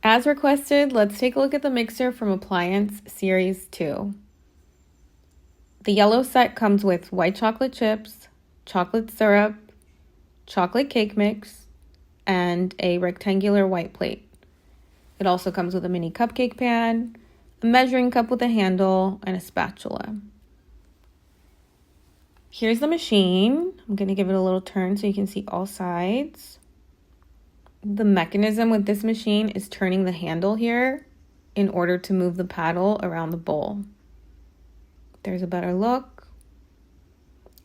As requested, let's take a look at the mixer from Appliance Series 2. The yellow set comes with white chocolate chips, chocolate syrup, chocolate cake mix, and a rectangular white plate. It also comes with a mini cupcake pan, a measuring cup with a handle, and a spatula. Here's the machine. I'm going to give it a little turn so you can see all sides. The mechanism with this machine is turning the handle here in order to move the paddle around the bowl. There's a better look.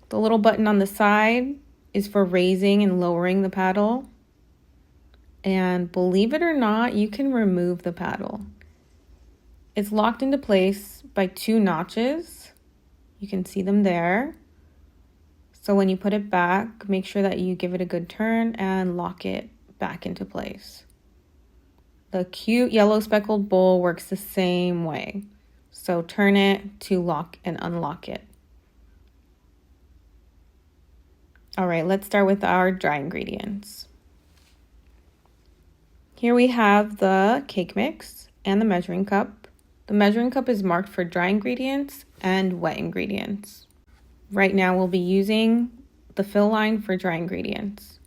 The little button on the side is for raising and lowering the paddle. And believe it or not, you can remove the paddle. It's locked into place by 2 notches. You can see them there. So when you put it back, make sure that you give it a good turn and lock it back into place. The cute yellow speckled bowl works the same way. So turn it to lock and unlock it. All right, let's start with our dry ingredients. Here we have the cake mix and the measuring cup. The measuring cup is marked for dry ingredients and wet ingredients. Right now we'll be using the fill line for dry ingredients.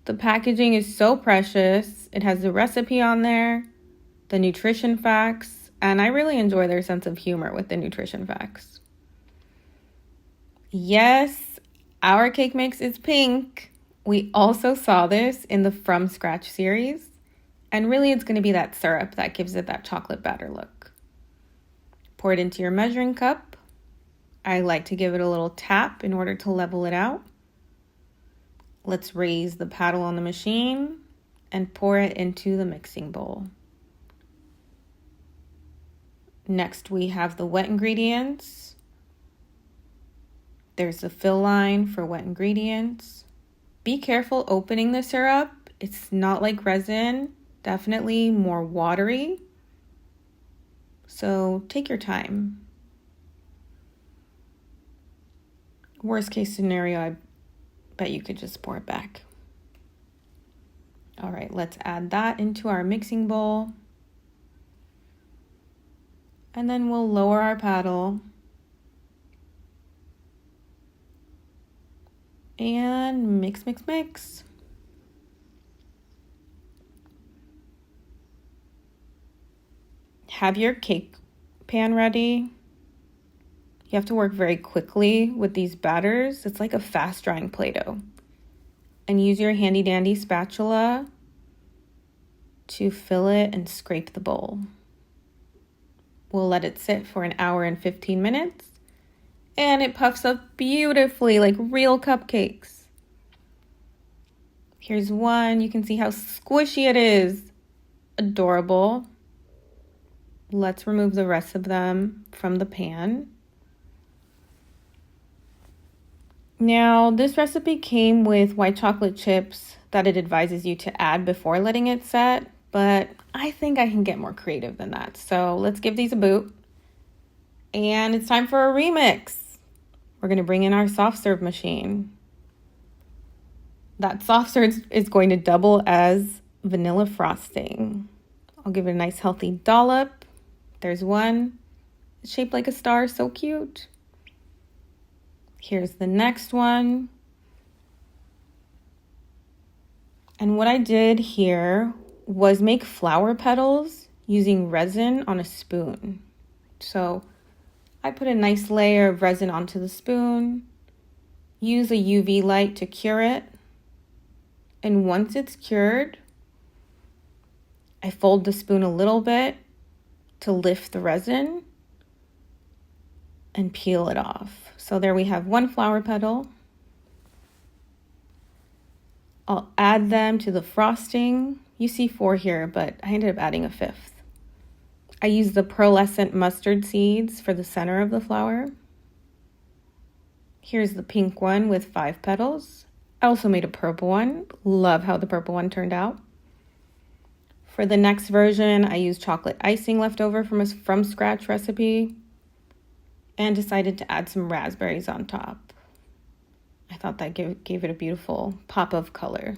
The packaging is so precious. It has the recipe on there, the nutrition facts, and I really enjoy their sense of humor with the nutrition facts. Yes, our cake mix is pink. We also saw this in the From Scratch series, and really it's going to be that syrup that gives it that chocolate batter look. Pour it into your measuring cup. I like to give it a little tap in order to level it out. Let's raise the paddle on the machine and pour it into the mixing bowl. Next, we have the wet ingredients. There's the fill line for wet ingredients. Be careful opening the syrup. It's not like resin, definitely more watery. So take your time. Worst case scenario, I bet you could just pour it back. All right, let's add that into our mixing bowl. And then we'll lower our paddle. And mix, mix, mix. Have your cake pan ready. You have to work very quickly with these batters. It's like a fast drying Play-Doh. And use your handy dandy spatula to fill it and scrape the bowl. We'll let it sit for an hour and 15 minutes. And it puffs up beautifully like real cupcakes. Here's one. You can see how squishy it is. Adorable. Let's remove the rest of them from the pan. Now, this recipe came with white chocolate chips that it advises you to add before letting it set, but I think I can get more creative than that. So let's give these a boot. And it's time for a remix. We're going to bring in our soft serve machine. That soft serve is going to double as vanilla frosting. I'll give it a nice healthy dollop. There's one. It's shaped like a star, so cute. Here's the next one. And what I did here was make flower petals using resin on a spoon. So I put a nice layer of resin onto the spoon, use a UV light to cure it, and once it's cured, I fold the spoon a little bit to lift the resin and peel it off. So there we have one flower petal. I'll add them to the frosting. You see 4 here, but I ended up adding a 5th. I used the pearlescent mustard seeds for the center of the flower. Here's the pink one with 5 petals. I also made a purple one. Love how the purple one turned out. For the next version, I used chocolate icing left over from a from scratch recipe and decided to add some raspberries on top. I thought that gave it a beautiful pop of color.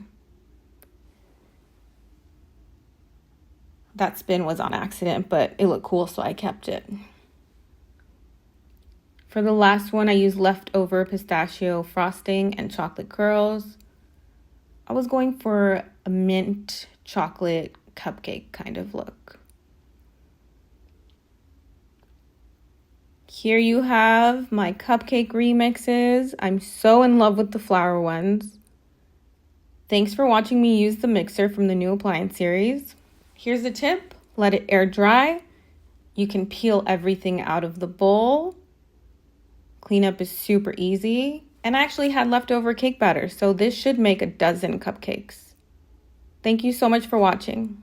That spin was on accident, but it looked cool, so I kept it. For the last one, I used leftover pistachio frosting and chocolate curls. I was going for a mint chocolate cupcake kind of look. Here you have my cupcake remixes. I'm so in love with the flower ones. Thanks for watching me use the mixer from the new Appliance series. Here's the tip: let it air dry. You can peel everything out of the bowl. Cleanup is super easy. And I actually had leftover cake batter, so this should make a dozen cupcakes. Thank you so much for watching.